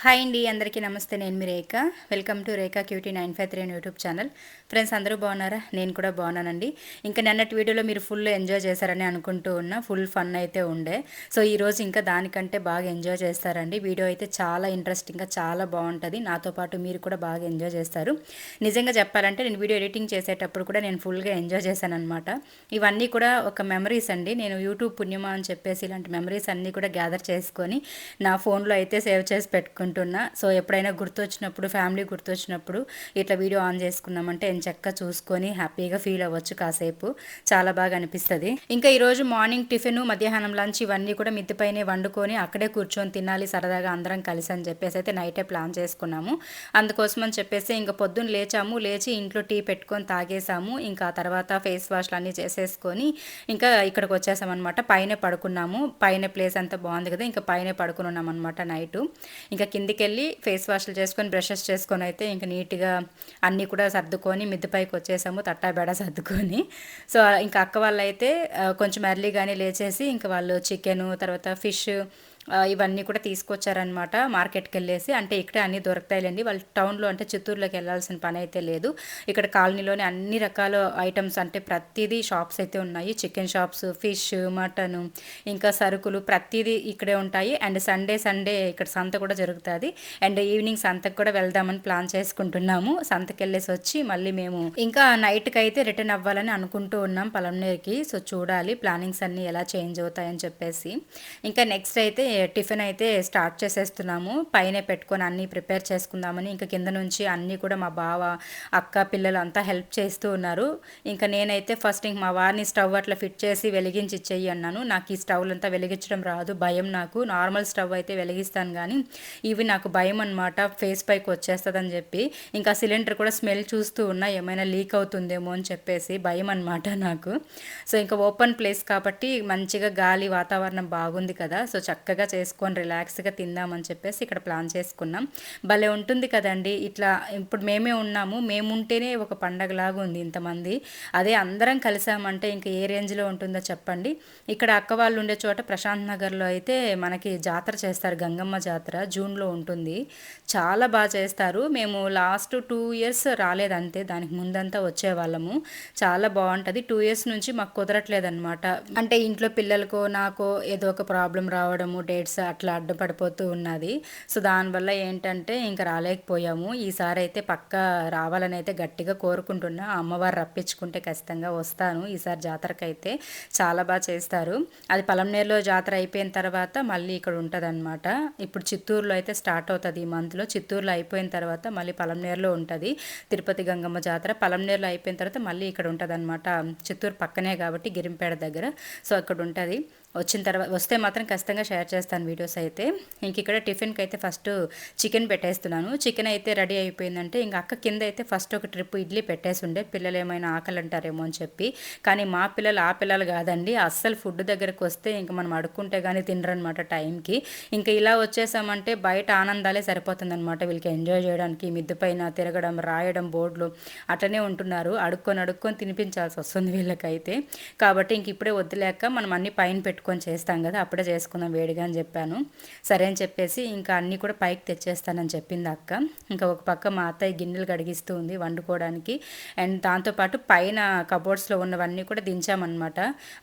Hi అండి, అందరికీ నమస్తే. నేను మీ రేఖ. వెల్కమ్ టు రేఖా క్యూటీ 953 అని యూట్యూబ్ ఛానల్. ఫ్రెండ్స్, అందరూ బాగున్నారా? నేను కూడా బాగున్నానండి. ఇంకా నిన్నటి వీడియోలో మీరు ఫుల్ ఎంజాయ్ చేశారని అనుకుంటూ ఉన్నా. ఫుల్ ఫన్ అయితే ఉండే. సో ఈరోజు ఇంకా దానికంటే బాగా ఎంజాయ్ చేస్తారండి. వీడియో అయితే చాలా ఇంట్రెస్టింగ్గా చాలా బాగుంటుంది. నాతో పాటు మీరు కూడా బాగా ఎంజాయ్ చేస్తారు. నిజంగా చెప్పాలంటే నేను వీడియో ఎడిటింగ్ చేసేటప్పుడు కూడా నేను ఫుల్గా ఎంజాయ్ చేశాను అనమాట. ఇవన్నీ కూడా ఒక మెమరీస్ అండి. నేను యూట్యూబ్ పుణ్యమా అని చెప్పేసి ఇలాంటి మెమరీస్ అన్నీ కూడా గ్యాదర్ చేసుకొని నా ఫోన్లో అయితే సేవ్ చేసి పెట్టుకుంటున్నా. సో ఎప్పుడైనా గుర్తొచ్చినప్పుడు, ఫ్యామిలీ గుర్తొచ్చినప్పుడు ఇట్లా వీడియో ఆన్ చేసుకున్నామంటే ఎంచక్కా చూసుకొని హ్యాపీగా ఫీల్ అవ్వచ్చు కాసేపు. చాలా బాగా అనిపిస్తుంది. ఇంకా ఈరోజు మార్నింగ్ టిఫిన్, మధ్యాహ్నం లంచ్ ఇవన్నీ కూడా మిద్దిపైనే వండుకొని అక్కడే కూర్చొని తినాలి సరదాగా అందరం కలిసి అని చెప్పేసి అయితే నైటే ప్లాన్ చేసుకున్నాము. అందుకోసం అని చెప్పేసి ఇంకా పొద్దున్న లేచి ఇంట్లో టీ పెట్టుకొని తాగేసాము. ఇంకా ఆ తర్వాత ఫేస్ వాష్లు అన్నీ చేసేసుకొని ఇంకా ఇక్కడికి వచ్చేసామన్నమాట. పైన పడుకున్నాము. పైన ప్లేస్ అంతా బాగుంది కదా, ఇంకా పైన పడుకుని ఉన్నాం అనమాట నైటు. ఇంకా కిందికి వెళ్ళి ఫేస్ వాష్లు చేసుకొని బ్రషెస్ చేసుకొని అయితే ఇంకా నీట్గా అన్నీ కూడా సర్దుకొని మిద్దెపైకి వచ్చేసాము, తట్టాబేడ సర్దుకొని. సో ఇంకా అక్క వాళ్ళు అయితే కొంచెం ఎర్లీగానే లేచేసి ఇంకా వాళ్ళు చికెను, తర్వాత ఫిష్ ఇవన్నీ కూడా తీసుకొచ్చారనమాట మార్కెట్కి వెళ్ళేసి. అంటే ఇక్కడే అన్నీ దొరుకుతాయిలేండి. వాళ్ళు టౌన్లో అంటే చిత్తూరులోకి వెళ్ళాల్సిన పని అయితే లేదు. ఇక్కడ కాలనీలోనే అన్ని రకాల ఐటమ్స్ అంటే ప్రతిదీ షాప్స్ అయితే ఉన్నాయి. చికెన్ షాప్స్, ఫిష్, మటను, ఇంకా సరుకులు ప్రతిదీ ఇక్కడే ఉంటాయి. అండ్ సండే ఇక్కడ సంత కూడా జరుగుతుంది. అండ్ ఈవినింగ్ సంతకు కూడా వెళ్దామని ప్లాన్ చేసుకుంటున్నాము. సంతకి వెళ్ళేసి వచ్చి మళ్ళీ మేము ఇంకా నైట్కి అయితే రిటర్న్ అవ్వాలని అనుకుంటూ ఉన్నాం పలంనేరుకి. సో చూడాలి ప్లానింగ్స్ అన్నీ ఎలా చేంజ్ అవుతాయని చెప్పేసి. ఇంకా నెక్స్ట్ అయితే టిఫిన్ అయితే స్టార్ట్ చేసేస్తున్నాము. పైన పెట్టుకొని అన్నీ ప్రిపేర్ చేసుకుందామని ఇంకా కింద నుంచి అన్నీ కూడా మా బావ, అక్క, పిల్లలు అంతా హెల్ప్ చేస్తూ ఉన్నారు. ఇంకా నేనైతే ఫస్ట్ ఇంక మా వారిని స్టవ్ అట్లా ఫిట్ చేసి వెలిగించి ఇచ్చేయి అన్నాను. నాకు ఈ స్టవ్లు అంతా వెలిగించడం రాదు, భయం నాకు. నార్మల్ స్టవ్ అయితే వెలిగిస్తాను కానీ ఇవి నాకు భయం అనమాట, ఫేస్ పైకి వచ్చేస్తుందని చెప్పి. ఇంకా సిలిండర్ కూడా స్మెల్ చూస్తూ ఉన్నా, ఏమైనా లీక్ అవుతుందేమో అని చెప్పేసి భయం అనమాట నాకు. సో ఇంకా ఓపెన్ ప్లేస్ కాబట్టి మంచిగా గాలి వాతావరణం బాగుంది కదా, సో చక్కగా చేసుకొని రిలాక్స్గా తిందామని చెప్పేసి ఇక్కడ ప్లాన్ చేసుకున్నాం. భలే ఉంటుంది కదండి ఇట్లా. ఇప్పుడు మేమే ఉన్నాము, మేముంటేనే ఒక పండగలాగా ఉంది ఇంతమంది. అదే అందరం కలిసామంటే ఇంకా ఏ రేంజ్లో ఉంటుందో చెప్పండి. ఇక్కడ అక్క వాళ్ళు ఉండే చోట ప్రశాంత్ నగర్లో అయితే మనకి జాతర చేస్తారు, గంగమ్మ జాతర జూన్లో ఉంటుంది. చాలా బాగా చేస్తారు. మేము లాస్ట్ 2 years రాలేదంతే, దానికి ముందంతా వచ్చేవాళ్ళము. చాలా బాగుంటుంది. 2 years నుంచి మాకు కుదరట్లేదన్నమాట. అంటే ఇంట్లో పిల్లలకో నాకో ఏదో ఒక ప్రాబ్లం రావడము, డేట్స్ అట్లా అడ్డుపడిపోతూ ఉన్నది. సో దానివల్ల ఏంటంటే ఇంకా రాలేకపోయాము. ఈసారి అయితే పక్కా రావాలని అయితే గట్టిగా కోరుకుంటున్నా. అమ్మవారు రప్పించుకుంటే ఖచ్చితంగా వస్తాను ఈసారి జాతరకైతే. చాలా బాగా చేస్తారు. అది పలంనేరులో జాతర అయిపోయిన తర్వాత మళ్ళీ ఇక్కడ ఉంటుంది అనమాట. ఇప్పుడు చిత్తూరులో అయితే స్టార్ట్ అవుతుంది ఈ మంత్లో. చిత్తూరులో అయిపోయిన తర్వాత మళ్ళీ పలంనేరులో ఉంటుంది తిరుపతి గంగమ్మ జాతర. పలంనేరులో అయిపోయిన తర్వాత మళ్ళీ ఇక్కడ ఉంటుంది అనమాట. చిత్తూరు పక్కనే కాబట్టి గిరింపేట దగ్గర. సో అక్కడ ఉంటుంది. వచ్చిన తర్వాత వస్తే మాత్రం ఖచ్చితంగా షేర్ చేస్తాను వీడియోస్ అయితే. ఇంక ఇక్కడ టిఫిన్కి అయితే ఫస్ట్ చికెన్ పెట్టేస్తున్నాను. చికెన్ అయితే రెడీ అయిపోయిందంటే ఇంక అక్క కింద అయితే ఫస్ట్ ఒక ట్రిప్ ఇడ్లీ పెట్టేసి ఉండే, పిల్లలు ఏమైనా ఆకలి అంటారేమో అని చెప్పి. కానీ మా పిల్లలు ఆ పిల్లలు కాదండి, అస్సలు ఫుడ్ దగ్గరకు వస్తే ఇంక మనం అడుక్కుంటే కానీ తినరనమాట టైంకి. ఇంకా ఇలా వచ్చేసామంటే బయట ఆనందాలే సరిపోతుందనమాట వీళ్ళకి ఎంజాయ్ చేయడానికి. మిద్దె పైన తిరగడం, రాయడం, బోర్డులు అట్లనే ఉంటున్నారు. అడుక్కొని తినిపించాల్సి వస్తుంది వీళ్ళకైతే. కాబట్టి ఇంక ఇప్పుడే వద్దులేక మనం అన్ని పైన పెట్టుకొని చేస్తాం కదా, అప్పుడే చేసుకుందాం వేడిగా అని చెప్పాను. సరే అని చెప్పేసి ఇంకా అన్నీ కూడా పైకి తెచ్చేస్తానని చెప్పింది అక్క. ఇంకా ఒక పక్క మా అత్తయ్య గిన్నెలు కడిగిస్తూ ఉంది వండుకోవడానికి. అండ్ దాంతోపాటు పైన కబోర్డ్స్లో ఉన్నవన్నీ కూడా దించామన్నమాట.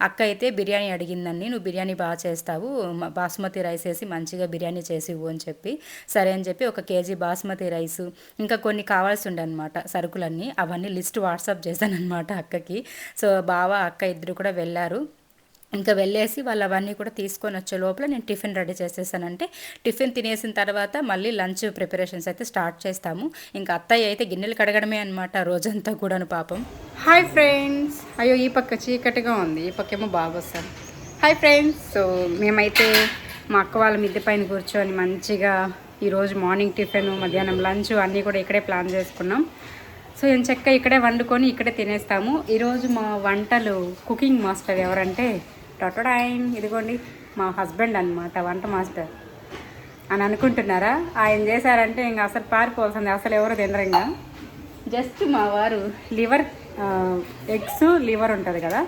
అక్క అయితే బిర్యానీ అడిగిందండి, నువ్వు బిర్యానీ బాగా చేస్తావు, బాస్మతి రైస్ వేసి మంచిగా బిర్యానీ చేసి ఇవ్వు అని చెప్పి. సరే అని చెప్పి 1 kg బాస్మతి రైస్, ఇంకా కొన్ని కావాల్సి ఉండే అనమాట సరుకులన్నీ. అవన్నీ లిస్ట్ వాట్సాప్ చేశానమాట అక్కకి. సో బావ, అక్క ఇద్దరు కూడా వెళ్ళారు. ఇంకా వెళ్ళేసి వాళ్ళు అవన్నీ కూడా తీసుకొని వచ్చే లోపల నేను టిఫిన్ రెడీ చేసేసానంటే టిఫిన్ తినేసిన తర్వాత మళ్ళీ లంచ్ ప్రిపరేషన్స్ అయితే స్టార్ట్ చేస్తాము. ఇంకా అత్తయ్య అయితే గిన్నెలు కడగడమే అనమాట రోజంతా కూడాను పాపం. Hi friends. అయ్యో ఈ పక్క చీకటిగా ఉంది, ఈ పక్కేమో బాగా వస్తారు. Hi friends. సో మేమైతే మా అక్క వాళ్ళ మిద్దె పైన కూర్చొని మంచిగా ఈరోజు మార్నింగ్ టిఫిన్, మధ్యాహ్నం లంచ్ అన్నీ కూడా ఇక్కడే ప్లాన్ చేసుకున్నాం. సో ఎంచక్క ఇక్కడే వండుకొని ఇక్కడే తినేస్తాము. ఈరోజు మా వంటలు కుకింగ్ మాస్టర్ ఎవరంటే టొటోడైమ్, ఇదిగోండి మా హస్బెండ్ అనమాట వంట మాస్టర్ అని అనుకుంటున్నారా. ఆయన చేశారంటే ఇంకా అసలు పారిపోవాల్సింది, అసలు ఎవరు తినరు. ఇంకా జస్ట్ మా వారు లివర్, ఎగ్స్ లివర్ ఉంటుంది కదా,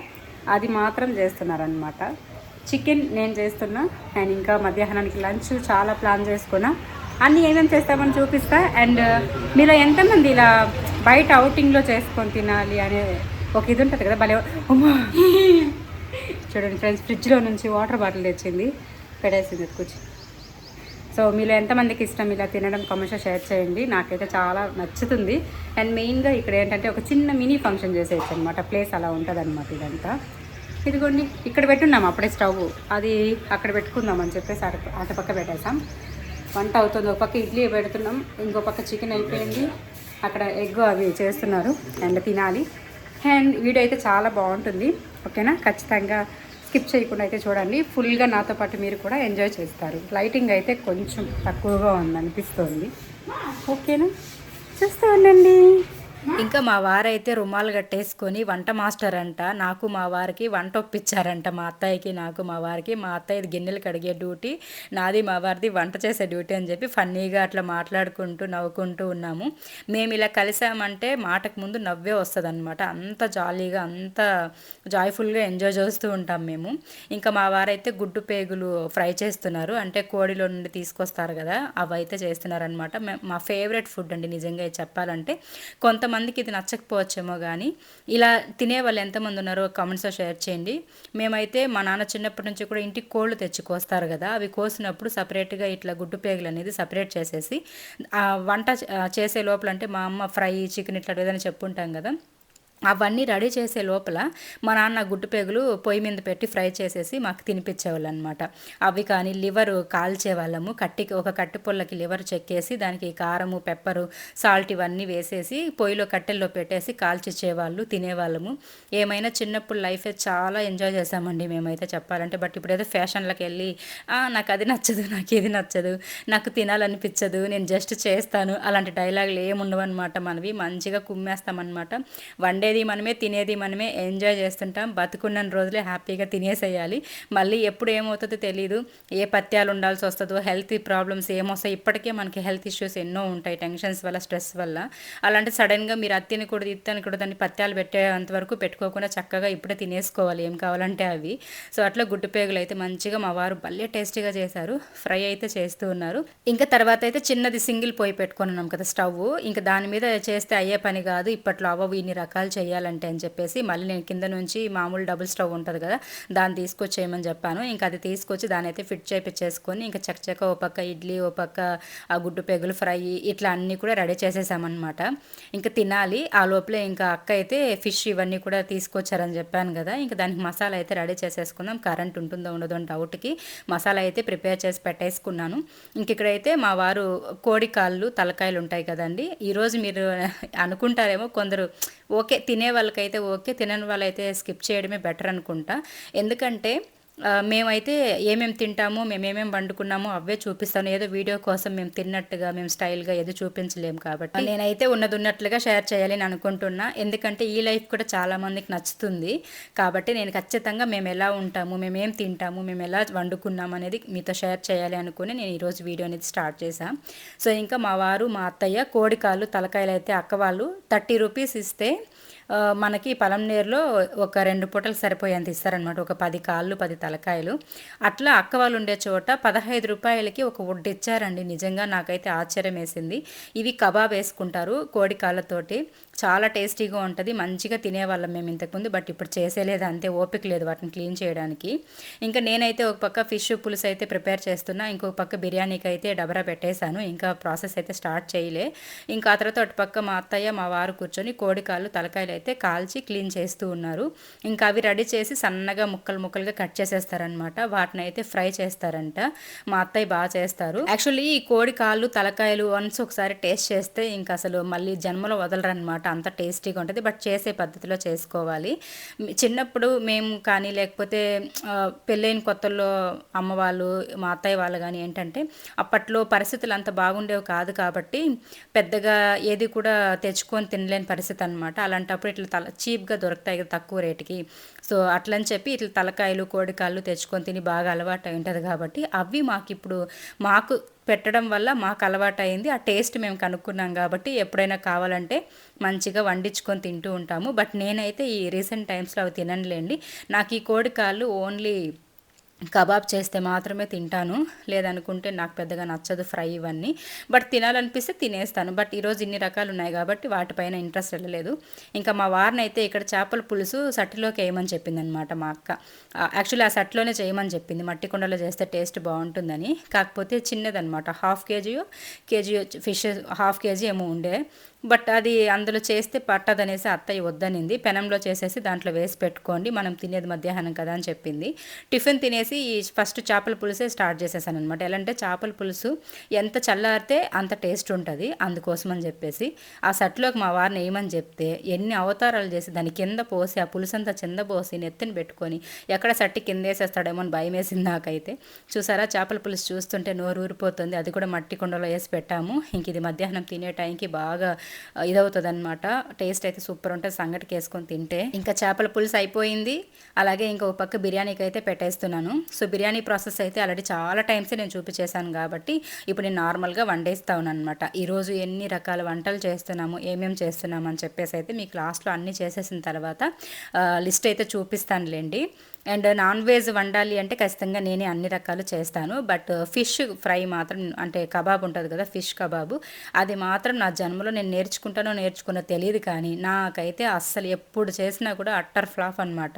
అది మాత్రం చేస్తున్నారనమాట. చికెన్ నేను చేస్తున్నా. అండ్ ఇంకా మధ్యాహ్నానికి లంచ్ చాలా ప్లాన్ చేసుకున్నా. అన్నీ ఏమేమి చేస్తామని చూపిస్తా. అండ్ మీలో ఎంతమంది ఇలా బయట అవుటింగ్లో చేసుకొని తినాలి అనే ఒక ఇది ఉంటుంది కదా, భలే అమ్మా చూడండి ఫ్రెండ్స్, ఫ్రిడ్జ్లో నుంచి వాటర్ బాటిల్ తెచ్చింది, పెట్టేసింది కూర్చి. సో మీలో ఎంతమందికి ఇష్టం ఇలా తినడం కామెంట్స్లో షేర్ చేయండి. నాకైతే చాలా నచ్చుతుంది. అండ్ మెయిన్గా ఇక్కడ ఏంటంటే ఒక చిన్న మినీ ఫంక్షన్ చేసేయచ్చు అనమాట, ప్లేస్ అలా ఉంటుంది అనమాట. ఇదంతా ఇదిగోండి ఇక్కడ పెట్టున్నాం అప్పుడే స్టవ్, అది అక్కడ పెట్టుకుందాం అని చెప్పేసి అటు పక్క పెట్టేసాం. వంట అవుతుంది, ఒక పక్క ఇడ్లీ పెడుతున్నాం, ఇంకో పక్క చికెన్ అయిపోయింది, అక్కడ ఎగ్ అవి చేస్తున్నారు అండ్ తినాలి. అండ్ వీడియో అయితే చాలా బాగుంటుంది, ఓకేనా? ఖచ్చితంగా స్కిప్ చేయకుండా అయితే చూడండి. ఫుల్గా నాతో పాటు మీరు కూడా ఎంజాయ్ చేస్తారు. లైటింగ్ అయితే కొంచెం తక్కువగా ఉందనిపిస్తుంది, ఓకేనా? చూస్తూ ఉండండి. ఇంకా మా వారైతే రుమాలు కట్టేసుకొని వంట మాస్టర్ అంట. నాకు మా వారికి వంట ఒప్పించారంట, మా అత్తయ్యకి నాకు మా వారికి. మా అత్తయ్యది గిన్నెలు కడిగే డ్యూటీ, నాది మా వారిది వంట చేసే డ్యూటీ అని చెప్పి ఫన్నీగా అట్లా మాట్లాడుకుంటూ నవ్వుకుంటూ ఉన్నాము. మేము ఇలా కలిసామంటే మాటకు ముందు నవ్వే వస్తుంది అనమాట. అంత జాలీగా అంత జాయ్ఫుల్గా ఎంజాయ్ చేస్తూ ఉంటాం మేము. ఇంకా మా వారైతే గుడ్డు పేగులు ఫ్రై చేస్తున్నారు, అంటే కోడిలో నుండి తీసుకొస్తారు కదా, అవి అయితే చేస్తున్నారనమాట. మా ఫేవరెట్ ఫుడ్ అండి నిజంగా చెప్పాలంటే. కొంతమందికి ఇది నచ్చకపోవచ్చేమో కానీ ఇలా తినే వాళ్ళు ఎంతమంది ఉన్నారో కామెంట్స్లో షేర్ చేయండి. మేమైతే మా నాన్న చిన్నప్పటి నుంచి కూడా ఇంటికి కోళ్ళు తెచ్చి కోస్తారు కదా, అవి కోసినప్పుడు సపరేట్గా ఇట్లా గుడ్డు పేగులు అనేది సపరేట్ చేసేసి వంట చేసే లోపల, అంటే మా అమ్మ ఫ్రై చికెన్ ఇట్లా ఏదైనా చెప్పుంటాం కదా, అవన్నీ రెడీ చేసే లోపల మా నాన్న గుడ్డు పేగులు పొయ్యి మీద పెట్టి ఫ్రై చేసేసి మాకు తినిపించేవాళ్ళు అనమాట. అవి కానీ లివర్ కాల్చేవాళ్ళము, ఒక కట్టి పొల్లకి లివర్ చెక్కేసి దానికి కారము పెప్పరు సాల్ట్ ఇవన్నీ వేసేసి పొయ్యిలో కట్టెల్లో పెట్టేసి కాల్చిచ్చేవాళ్ళు, తినేవాళ్ళము. ఏమైనా చిన్నప్పుడు లైఫే చాలా ఎంజాయ్ చేసామండి మేమైతే చెప్పాలంటే. బట్ ఇప్పుడైతే ఫ్యాషన్లకు వెళ్ళి నాకు అది నచ్చదు, నాకు ఇది నచ్చదు, నాకు తినాలనిపించదు, నేను జస్ట్ చేస్తాను, అలాంటి డైలాగులు ఏముండవు అనమాట. మనవి మంచిగా కుమ్మేస్తామన్నమాట. వండేది మనమే, తినేది మనమే, ఎంజాయ్ చేస్తుంటాం. బతుకున్న రోజులే హ్యాపీగా తినేసేయాలి. మళ్ళీ ఎప్పుడు ఏమవుతుందో తెలియదు, ఏ పత్యాలు ఉండాల్సి వస్తుందో, హెల్త్ ప్రాబ్లమ్స్ ఏమొస్తాయి. ఇప్పటికే మనకి హెల్త్ ఇష్యూస్ ఎన్నో ఉంటాయి టెన్షన్స్ వల్ల, స్ట్రెస్ వల్ల. అలాంటి సడన్గా మీరు అత్తిని కూడా ఇత్తని కూడా దాన్ని పత్యాలు పెట్టేంతవరకు పెట్టుకోకుండా చక్కగా ఇప్పుడే తినేసుకోవాలి ఏం కావాలంటే అవి. సో అట్లా గుడ్డు పేగులు అయితే మంచిగా మా వారు భలే టేస్టీగా చేశారు, ఫ్రై అయితే చేస్తూ ఉన్నారు. ఇంకా తర్వాత అయితే చిన్నది సింగిల్ పొయ్యి పెట్టుకున్నాం కదా స్టవ్, ఇంకా దాని మీద చేస్తే అయ్యే పని కాదు, ఇప్పట్లో అవ్వవు ఇన్ని రకాలు చేయాలంటే అని చెప్పేసి మళ్ళీ నేను కింద నుంచి మామూలు డబుల్ స్టవ్ ఉంటుంది కదా, దాన్ని తీసుకొచ్చేయమని చెప్పాను. ఇంకా అది తీసుకొచ్చి దాని అయితే ఫిట్ చేయించేసుకొని ఇంకా చక్కచక్క ఓ పక్క ఇడ్లీ, ఓ పక్క ఆ గుడ్డు పేగులు ఫ్రై, ఇట్లా అన్నీ కూడా రెడీ చేసేసామన్నమాట. ఇంకా తినాలి. ఆ లోపలే ఇంకా అక్క అయితే ఫిష్ ఇవన్నీ కూడా తీసుకొచ్చారని చెప్పాను కదా, ఇంకా దానికి మసాలా అయితే రెడీ చేసేసుకుందాం. కరెంట్ ఉంటుందో ఉండదో అని డౌట్కి మసాలా అయితే ప్రిపేర్ చేసి పెట్టేసుకున్నాను. ఇంక ఇక్కడైతే మా వారు కోడి కాళ్ళు తలకాయలు ఉంటాయి కదండి. ఈరోజు మీరు అనుకుంటారేమో కొందరు, ఓకే తినే వాళ్ళకైతే ఓకే, తినని వాళ్ళైతే స్కిప్ చేయడమే బెటర్ అనుకుంటా. ఎందుకంటే మేమైతే ఏమేమి తింటామో, మేము ఏమేమి వండుకున్నామో అవే చూపిస్తాను. ఏదో వీడియో కోసం మేము తిన్నట్టుగా, మేము స్టైల్గా ఏదో చూపించలేము కాబట్టి నేనైతే ఉన్నది ఉన్నట్లుగా షేర్ చేయాలని అనుకుంటున్నా. ఎందుకంటే ఈ లైఫ్ కూడా చాలామందికి నచ్చుతుంది కాబట్టి నేను ఖచ్చితంగా మేము ఎలా ఉంటాము, మేము ఏం తింటాము, మేము ఎలా వండుకున్నాము అనేది మీతో షేర్ చేయాలి అనుకుని నేను ఈరోజు వీడియో అనేది స్టార్ట్ చేశాను. సో ఇంకా మా వారు, మా అత్తయ్య కోడికాళ్ళు తలకాయలు అయితే అక్క వాళ్ళు 30 రూపీస్ ఇస్తే మనకి పలంనేరులో ఒక 2 పూటలు సరిపోయేంత ఇస్తారనమాట. ఒక 10 కాళ్ళు 10 తలకాయలు అట్లా అక్క వాళ్ళు ఉండే చోట 15 రూపాయలకి ఒక వుడ్ ఇచ్చారండి. నిజంగా నాకైతే ఆశ్చర్యం వేసింది. ఇవి కబాబ్ వేసుకుంటారు కోడి కాళ్ళతోటి, చాలా టేస్టీగా ఉంటుంది. మంచిగా తినేవాళ్ళం మేము ఇంతకుముందు, బట్ ఇప్పుడు చేసేలేదు, అంతే ఓపిక లేదు వాటిని క్లీన్ చేయడానికి. ఇంకా నేనైతే ఒక పక్క ఫిష్ పులుసు అయితే ప్రిపేర్ చేస్తున్నా, ఇంకొక పక్క బిర్యానీకి అయితే డబరా పెట్టేశాను. ఇంకా ప్రాసెస్ అయితే స్టార్ట్ చేయలే. ఇంకా ఆ తర్వాత అటు పక్క మా అత్తయ్య మా వారు కూర్చొని కోడికాళ్ళు తలకాయలు అయితే కాల్చి క్లీన్ చేస్తూ ఉన్నారు. ఇంకా అవి రెడీ చేసి సన్నగా ముక్కలు ముక్కలుగా కట్ చేసేస్తారనమాట. వాటిని అయితే ఫ్రై చేస్తారంట. మా అత్తయ్య బాగా చేస్తారు. యాక్చువల్లీ ఈ కోడి కాళ్ళు తలకాయలు వన్స్ ఒకసారి టేస్ట్ చేస్తే ఇంకా అసలు మళ్ళీ జన్మలో వదలరనమాట, అంత టేస్టీగా ఉంటుంది. బట్ చేసే పద్ధతిలో చేసుకోవాలి. చిన్నప్పుడు మేము కానీ లేకపోతే పెళ్ళైన కొత్తల్లో అమ్మ వాళ్ళు, మా అత్తయ్య వాళ్ళు కానీ ఏంటంటే అప్పట్లో పరిస్థితులు అంత బాగుండేవి కాదు కాబట్టి పెద్దగా ఏది కూడా తెచ్చుకొని తినలేని పరిస్థితి అనమాట. అలాంటప్పుడు ఇట్లా చీప్గా దొరుకుతాయి కదా తక్కువ రేటుకి. సో అట్లని చెప్పి ఇట్లా తలకాయలు కోడికాళ్ళు తెచ్చుకొని తిని బాగా అలవాటు ఉంటుంది కాబట్టి అవి మాకు పెట్టడం వల్ల మాకు అలవాటు అయింది. ఆ టేస్ట్ మేము కనుక్కున్నాం కాబట్టి ఎప్పుడైనా కావాలంటే మంచిగా వండించుకొని తింటూ ఉంటాము. బట్ నేనైతే ఈ రీసెంట్ టైమ్స్లో అవి తిననులేండి. నాకు ఈ కోడికాళ్ళు ఓన్లీ కబాబ్ చేస్తే మాత్రమే తింటాను, లేదనుకుంటే నాకు పెద్దగా నచ్చదు ఫ్రై ఇవన్నీ. బట్ తినాలనిపిస్తే తినేస్తాను. బట్ ఈరోజు ఇన్ని రకాలు ఉన్నాయి కాబట్టి వాటిపైన ఇంట్రెస్ట్ వెళ్ళలేదు. ఇంకా మా వారిని అయితే ఇక్కడ చేపల పులుసు సట్టిలోకి వేయమని చెప్పిందనమాట మా అక్క. యాక్చువల్లీ ఆ సట్లోనే చేయమని చెప్పింది, మట్టి కుండలో చేస్తే టేస్ట్ బాగుంటుందని. కాకపోతే చిన్నదనమాట, half KG fish, half KG ఏమో ఉండే. బట్ అది అందులో చేస్తే పట్టదనేసి అత్తయ్య వద్దనింది. పెనంలో చేసేసి దాంట్లో వేసి పెట్టుకోండి, మనం తినేది మధ్యాహ్నం కదా అని చెప్పింది. టిఫిన్ తినేసి ఫస్ట్ చేపల పులుసే స్టార్ట్ చేసేసాను అనమాట. ఎలా అంటే చేపల పులుసు ఎంత చల్లారితే అంత టేస్ట్ ఉంటుంది, అందుకోసం అని చెప్పేసి ఆ సట్లోకి మా వారిని వేయమని చెప్తే ఎన్ని అవతారాలు చేసి దాని కింద పోసి ఆ పులుసు అంతా చింద పోసి నెత్తిని పెట్టుకొని ఎక్కడ సట్టి కింద వేసేస్తాడేమో అని భయం వేసింది నాకైతే. చూసారా, చేపల పులుసు చూస్తుంటే నోరు ఊరిపోతుంది. అది కూడా మట్టి కుండలో వేసి పెట్టాము. ఇంక ఇది మధ్యాహ్నం తినే టైంకి బాగా ఇదవుతుంది అనమాట. టేస్ట్ అయితే సూపర్ ఉంటుంది సంగటికి వేసుకొని తింటే. ఇంకా చేపల పులుసు అయిపోయింది. అలాగే ఇంకొక పక్క బిర్యానీకి అయితే పెట్టేస్తున్నాను. సో బిర్యానీ ప్రాసెస్ అయితే ఆల్రెడీ చాలా టైమ్సే నేను చూపించేశాను కాబట్టి ఇప్పుడు నేను నార్మల్గా వండేస్తా ఉన్నాను అనమాట. ఈరోజు ఎన్ని రకాల వంటలు చేస్తున్నాము, ఏమేమి చేస్తున్నాము అని చెప్పేసి అయితే మీకు లాస్ట్లో అన్నీ చేసేసిన తర్వాత లిస్ట్ అయితే చూపిస్తానులేండి. అండ్ నాన్ వెజ్ వండాలి అంటే ఖచ్చితంగా నేనే అన్ని రకాలు చేస్తాను. బట్ ఫిష్ ఫ్రై మాత్రం, అంటే కబాబ్ ఉంటుంది కదా ఫిష్ కబాబు, అది మాత్రం నా జన్మలో నేను నేర్చుకున్నో తెలియదు. కానీ నాకైతే అస్సలు ఎప్పుడు చేసినా కూడా అట్టర్ ఫ్లాప్ అనమాట.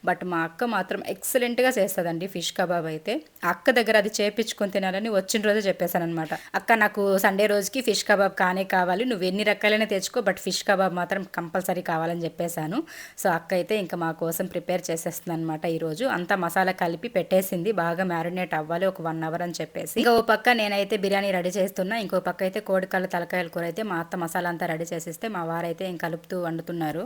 బట్ మా అక్క మాత్రం ఎక్సలెంట్గా చేస్తుందండి ఫిష్ కబాబ్ అయితే. అక్క దగ్గర అది చేపించుకొని తినాలని వచ్చిన రోజే చెప్పేశాను అనమాట. అక్క నాకు సండే రోజుకి ఫిష్ కబాబ్ కావాలి, నువ్వు ఎన్ని రకాలైనా తెచ్చుకో, బట్ ఫిష్ కబాబ్ మాత్రం కంపల్సరీ కావాలని చెప్పేశాను. సో అక్క అయితే ఇంకా మా కోసం ప్రిపేర్ చేసేస్తుంది అనమాట. ఈరోజు అంతా మసాలా కలిపి పెట్టేసింది, బాగా మ్యారినేట్ అవ్వాలి ఒక 1 అవర్ అని చెప్పేసి. ఇంకో పక్క నేనైతే బిర్యానీ రెడీ చేస్తున్నా, ఇంకో పక్క అయితే కోడికాళ్ళ తలకాయల కూర అయితే మా అత్త మసాలా అంతా రెడీ చేసిస్తే మా వారైతే ఇంక కలుపుతూ వండుతున్నారు.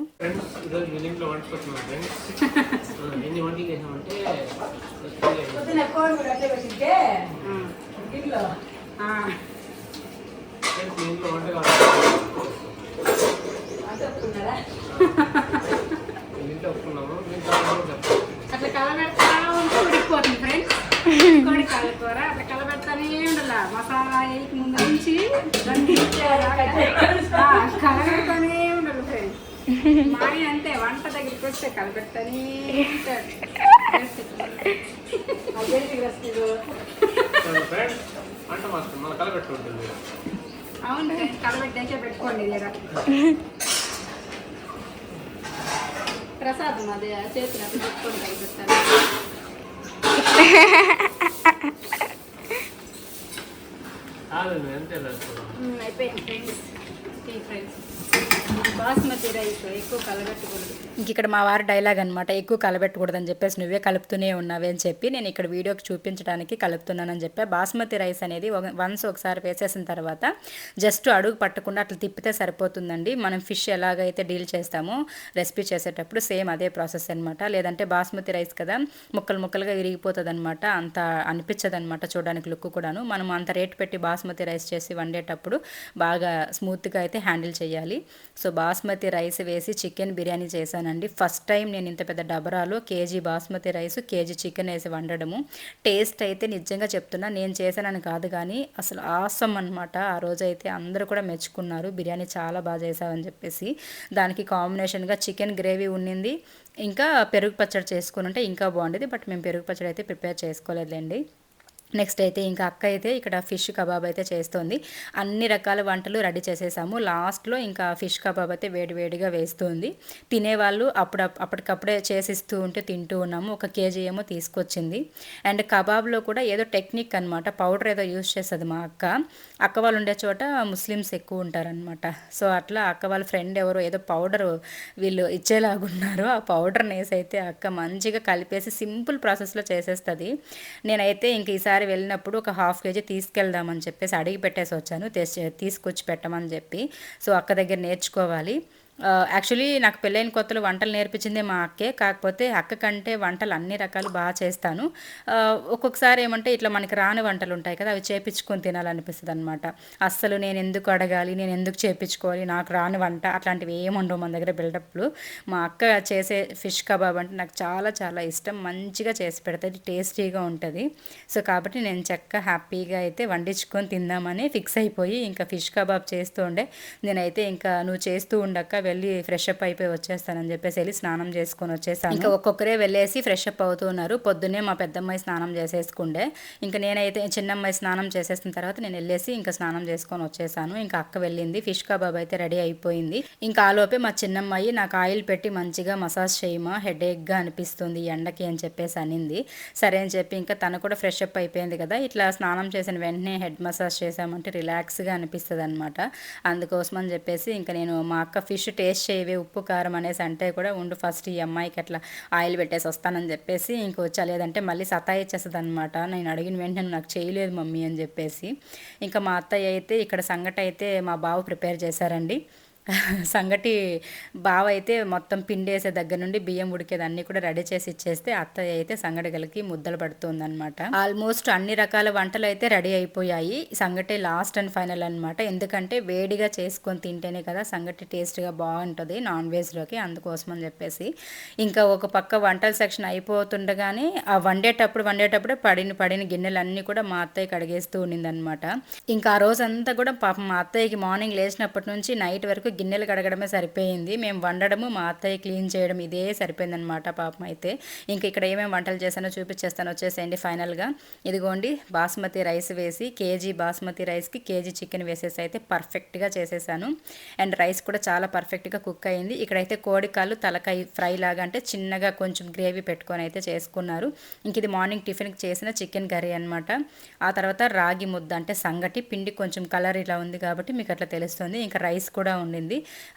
అట్లా కలబెడతా ఉంటే ఉడికిపోతుంది ఫ్రెండ్స్. కోడి కూర అట్లా కలబెడతానే ఉండాల, మసాలా వేయక ముందు నుంచి కలబెడతానే ఉండాలి ఫ్రెండ్స్. మాది అంతే, వంట దగ్గరికి వస్తే కలబెడతానే అవును, కలబెట్టాకే పెట్టుకోండి దగ్గర. ప్రసాదం అదే చేతిని అట్లా పెట్టుకొని కలిపిస్తాను. అయిపోయింది ఫ్రెండ్స్. ఫ్రెండ్స్ బాస్మతి రైస్ ఎక్కువ కలగట్టకూడదు. ఇంక ఇక్కడ మా వారి డైలాగ్ అనమాట, ఎక్కువ కలబెట్టకూడదని చెప్పేసి నువ్వే కలుపుతూనే ఉన్నావే అని చెప్పి నేను ఇక్కడ వీడియోకి చూపించడానికి కలుపుతున్నానని చెప్పా. బాస్మతి రైస్ అనేది వన్స్ ఒకసారి వేసేసిన తర్వాత జస్ట్ అడుగు పట్టకుండా అట్లా తిప్పితే సరిపోతుందండి. మనం ఫిష్ ఎలాగైతే డీల్ చేస్తామో రెసిపీ చేసేటప్పుడు సేమ్ అదే ప్రాసెస్ అనమాట. లేదంటే బాస్మతి రైస్ కదా, ముక్కలుగా విరిగిపోతుంది అనమాట, అంత అనిపించదు అనమాట చూడడానికి లుక్ కూడాను. మనం అంత రేట్ పెట్టి బాస్మతి రైస్ చేసి వండేటప్పుడు బాగా స్మూత్గా అయితే హ్యాండిల్ చేయాలి. సో బాస్మతి రైస్ వేసి చికెన్ బిర్యానీ చేశానండి. ఫస్ట్ టైం నేను ఇంత పెద్ద డబరాలో KG basmati rice, KG chicken వేసి వండడము. టేస్ట్ అయితే నిజంగా చెప్తున్నా, నేను చేశానని కాదు కానీ అసలు ఆసమ్ అనమాట. ఆ రోజు అయితే అందరూ కూడా మెచ్చుకున్నారు, బిర్యానీ చాలా బాగా చేసావని చెప్పేసి. దానికి కాంబినేషన్గా చికెన్ గ్రేవీ ఉండింది, ఇంకా పెరుగు పచ్చడి చేసుకుని ఉంటే ఇంకా బాగుండేది. బట్ మేము పెరుగు పచ్చడి అయితే ప్రిపేర్ చేసుకోలేదులేండి. నెక్స్ట్ అయితే ఇంకా అక్క అయితే ఇక్కడ ఫిష్ కబాబ్ అయితే చేస్తుంది. అన్ని రకాల వంటలు రెడీ చేసేసాము. లాస్ట్లో ఇంకా ఫిష్ కబాబ్ అయితే వేడివేడిగా వేస్తుంది. తినేవాళ్ళు అప్పటికప్పుడే చేసిస్తూ ఉంటే తింటూ ఉన్నాము. 1 కేజీ ఏమో తీసుకొచ్చింది. అండ్ కబాబ్లో కూడా ఏదో టెక్నిక్ అనమాట, పౌడర్ ఏదో యూస్ చేస్తుంది మా అక్క వాళ్ళు ఉండే చోట ముస్లిమ్స్ ఎక్కువ ఉంటారనమాట. సో అట్లా అక్క వాళ్ళ ఫ్రెండ్ ఎవరో ఏదో పౌడర్ వీళ్ళు ఇచ్చేలాగున్నారు. ఆ పౌడర్ని వేసి అయితే అక్క మంచిగా కలిపేసి సింపుల్ ప్రాసెస్లో చేసేస్తుంది. నేనైతే ఇంక ఈసారి వెళ్ళినప్పుడు ఒక 1/2 కేజీ తీసుకెళ్దామని చెప్పేసి అడిగి పెట్టేసి వచ్చాను, తీసుకొచ్చి పెట్టమని చెప్పి. సో అక్క దగ్గర నేర్చుకోవాలి. యాక్చువల్లీ నాకు పెళ్ళైన కొత్తలో వంటలు నేర్పించిందే మా అక్కే. కాకపోతే అక్క కంటే వంటలు అన్ని రకాలు బాగా చేస్తాను. ఒక్కొక్కసారి ఏమంటే ఇట్లా మనకి రాని వంటలు ఉంటాయి కదా, అవి చేపించుకొని తినాలనిపిస్తుంది అనమాట. అస్సలు నేను ఎందుకు అడగాలి, నేను ఎందుకు చేపించుకోవాలి, నాకు రాని వంట అట్లాంటివి ఏముండవు మన దగ్గర బిల్డప్లు. మా అక్క చేసే ఫిష్ కబాబ్ అంటే నాకు చాలా చాలా ఇష్టం, మంచిగా చేసి పెడుతుంది, టేస్టీగా ఉంటుంది. సో కాబట్టి నేను హ్యాపీగా అయితే వండించుకొని తిందామని ఫిక్స్ అయిపోయి ఇంకా ఫిష్ కబాబ్ చేస్తూ ఉండే. నేనైతే ఇంకా నువ్వు చేస్తూ ఉండక్క వెళ్ళి ఫ్రెష్ అప్ అయిపోయి వచ్చేస్తానని చెప్పేసి వెళ్ళి స్నానం చేసుకొని వచ్చేసాను. ఇంకా ఒక్కొక్కరే వెళ్ళేసి ఫ్రెష్ అప్ అవుతున్నారు. పొద్దున్నే మా పెద్దమ్మాయి స్నానం చేసేసుకుండే, ఇంకా నేనైతే చిన్నమ్మాయి స్నానం చేసేసిన తర్వాత నేను వెళ్ళేసి ఇంకా స్నానం చేసుకొని వచ్చేసాను. ఇంకా అక్క వెళ్ళింది, ఫిష్ కబాబ్ అయితే రెడీ అయిపోయింది. ఇంకా ఆలోపే మా చిన్నమ్మాయి నాకు ఆయిల్ పెట్టి మంచిగా మసాజ్ చేయమా, హెడేక్గా అనిపిస్తుంది ఎండకి అని చెప్పేసి అనింది. సరే అని చెప్పి ఇంకా తను కూడా ఫ్రెష్ అప్ అయిపోయింది కదా, ఇట్లా స్నానం చేసిన వెంటనే హెడ్ మసాజ్ చేసామంటే రిలాక్స్గా అనిపిస్తుంది అనమాట. అందుకోసం అని చెప్పేసి ఇంకా నేను మా అక్క ఫిష్ టేస్ట్ చేయవే ఉప్పు కారం అనేసి అంటే కూడా ఉండు ఫస్ట్ ఈ అమ్మాయికి అట్లా ఆయిల్ పెట్టేసి వస్తానని చెప్పేసి ఇంక వచ్చా, లేదంటే మళ్ళీ సతాయిచ్చేస్తుంది అనమాట. నేను అడిగిన వెంటనే నాకు చేయలేదు మమ్మీ అని చెప్పేసి. ఇంకా మా అత్తయ్య అయితే ఇక్కడ సంగటి అయితే మా బావ ప్రిపేర్ చేశారండి. సంగటి బావ అయితే మొత్తం పిండేసే దగ్గర నుండి బియ్యం ఉడికేది అన్నీ కూడా రెడీ చేసి ఇచ్చేస్తే అత్తయ్య అయితే సంగటిగలకి ముద్దలు పడుతుందన్నమాట. ఆల్మోస్ట్ అన్ని రకాల వంటలు అయితే రెడీ అయిపోయాయి. సంగటి లాస్ట్ అండ్ ఫైనల్ అనమాట. ఎందుకంటే వేడిగా చేసుకొని తింటేనే కదా సంగటి టేస్ట్గా బాగుంటుంది నాన్ వెజ్లోకి, అందుకోసం అని చెప్పేసి ఇంకా ఒక పక్క వంటల సెక్షన్ అయిపోతుండగానే ఆ వండేటప్పుడు పడిన గిన్నెలన్నీ కూడా మా అత్తయ్య కడిగేస్తూ ఉండిందనమాట. ఇంకా ఆ రోజంతా కూడా పాపం మా అత్తయ్యకి మార్నింగ్ లేచినప్పటి నుంచి నైట్ వరకు గిన్నెలు కడగడమే సరిపోయింది. మేము వండడము మా అత్తయ్య క్లీన్ చేయడం ఇదే సరిపోయిందనమాట పాపం అయితే. ఇంక ఇక్కడ ఏమేమి వంటలు చేశానో చూపించేస్తాను, వచ్చేసేయండి. ఫైనల్గా ఇదిగోండి బాస్మతి రైస్ వేసి కేజీ బాస్మతి రైస్కి కేజీ చికెన్ వేసేసి అయితే పర్ఫెక్ట్గా చేసేసాను. అండ్ రైస్ కూడా చాలా పర్ఫెక్ట్గా కుక్ అయింది. ఇక్కడైతే కోడికాళ్ళు తలకాయ ఫ్రై లాగా అంటే చిన్నగా కొంచెం గ్రేవీ పెట్టుకొని అయితే చేసుకున్నారు. ఇంక ఇది మార్నింగ్ టిఫిన్కి చేసిన చికెన్ కర్రీ అనమాట. ఆ తర్వాత రాగి ముద్ద అంటే సంగటి, పిండి కొంచెం కలర్ ఇలా ఉంది కాబట్టి మీకు అట్లా తెలుస్తుంది. ఇంకా రైస్ కూడా ఉండింది.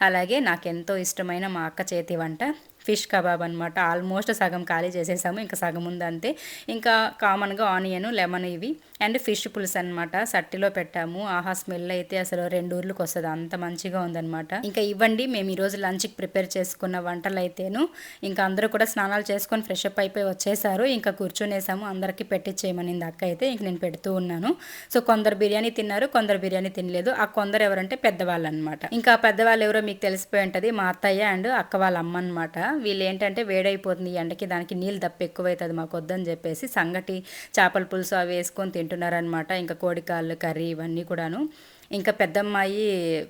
అలాగే నాకు ఎంతో ఇష్టమైన మా అక్క చేతి వంట ఫిష్ కబాబ్ అనమాట. ఆల్మోస్ట్ సగం ఖాళీ చేసేసాము, ఇంకా సగం ఉంది అంతే. ఇంకా కామన్గా ఆనియన్, లెమన్ ఇవి అండ్ ఫిష్ పులుసు అనమాట సట్టిలో పెట్టాము. ఆహా స్మెల్ అయితే అసలు 2 ఊర్లకు వస్తుంది, అంత మంచిగా ఉందన్నమాట. ఇంకా ఇవ్వండి మేము ఈరోజు లంచ్కి ప్రిపేర్ చేసుకున్న వంటలు అయితేను. ఇంకా అందరూ కూడా స్నానాలు చేసుకొని ఫ్రెష్ అప్ అయిపోయి వచ్చేసారు. ఇంకా కూర్చునేసాము, అందరికీ పెట్టించేయమనింది అక్క అయితే. ఇంక నేను పెడుతూ ఉన్నాను. సో కొందరు బిర్యానీ తిన్నారు, కొందరు బిర్యానీ తినలేదు. ఆ కొందరు ఎవరంటే పెద్దవాళ్ళు అనమాట. ఇంకా పెద్దవాళ్ళు ఎవరో మీకు తెలిసిపోయి ఉంటుంది, మా అత్తయ్య అండ్ అక్క వాళ్ళ అమ్మ అనమాట. వీళ్ళు ఏంటంటే వేడైపోతుంది ఎండకి, దానికి నీళ్ళు దప్ప ఎక్కువైతుంది మాకు వద్దని చెప్పేసి సంగటి చేపల పులుసు అవి వేసుకొని తింటున్నారనమాట. ఇంకా కోడికాళ్ళు కర్రీ ఇవన్నీ కూడాను. ఇంకా పెద్దమ్మాయి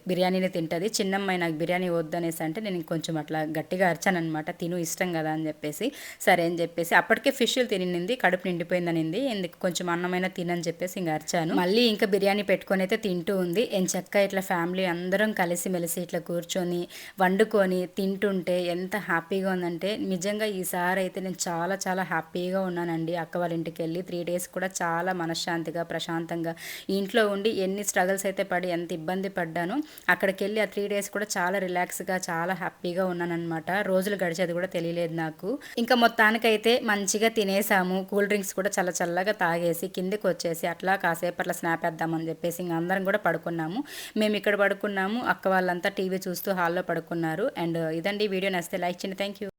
బిర్యానీని తింటుంది, చిన్నమ్మాయి నాకు బిర్యానీ వద్దనేసి అంటే నేను కొంచెం అట్లా గట్టిగా అరిచానమాట, తిను ఇష్టం కదా అని చెప్పేసి. సరే అని చెప్పేసి అప్పటికే ఫిష్లు తినింది, కడుపు నిండిపోయిందనింది, ఎందుకు కొంచెం అన్నమైనా తినని చెప్పేసి ఇంకా అరిచాను. మళ్ళీ ఇంకా బిర్యానీ పెట్టుకొని అయితే తింటూ ఉంది. ఎంచక్క ఇట్లా ఫ్యామిలీ అందరం కలిసిమెలిసి ఇట్లా కూర్చొని వండుకొని తింటుంటే ఎంత హ్యాపీగా ఉందంటే నిజంగా ఈసారి అయితే నేను చాలా చాలా హ్యాపీగా ఉన్నానండి. అక్క వాళ్ళ ఇంటికి వెళ్ళి 3 days కూడా చాలా మనశ్శాంతిగా ప్రశాంతంగా ఇంట్లో ఉండి ఎన్ని స్ట్రగల్స్ అయితే పడి ఎంత ఇబ్బంది పడ్డాను, అక్కడికి వెళ్ళి ఆ 3 days కూడా చాలా రిలాక్స్గా చాలా హ్యాపీగా ఉన్నానన్నమాట. రోజులు గడిచేది కూడా తెలియలేదు నాకు. ఇంకా మొత్తానికైతే మంచిగా తినేసాము, కూల్ డ్రింక్స్ కూడా చాలా చల్లగా తాగేసి కిందకి వచ్చేసి అట్లా కాసేపు అట్లా స్నాప్ వేద్దామని చెప్పేసి ఇంకా అందరం కూడా పడుకున్నాము. మేము ఇక్కడ పడుకున్నాము, అక్క వాళ్ళంతా టీవీ చూస్తూ హాల్లో పడుకున్నారు. అండ్ ఇదండి వీడియో నచ్చితే లైక్ చేయండి. Thank you.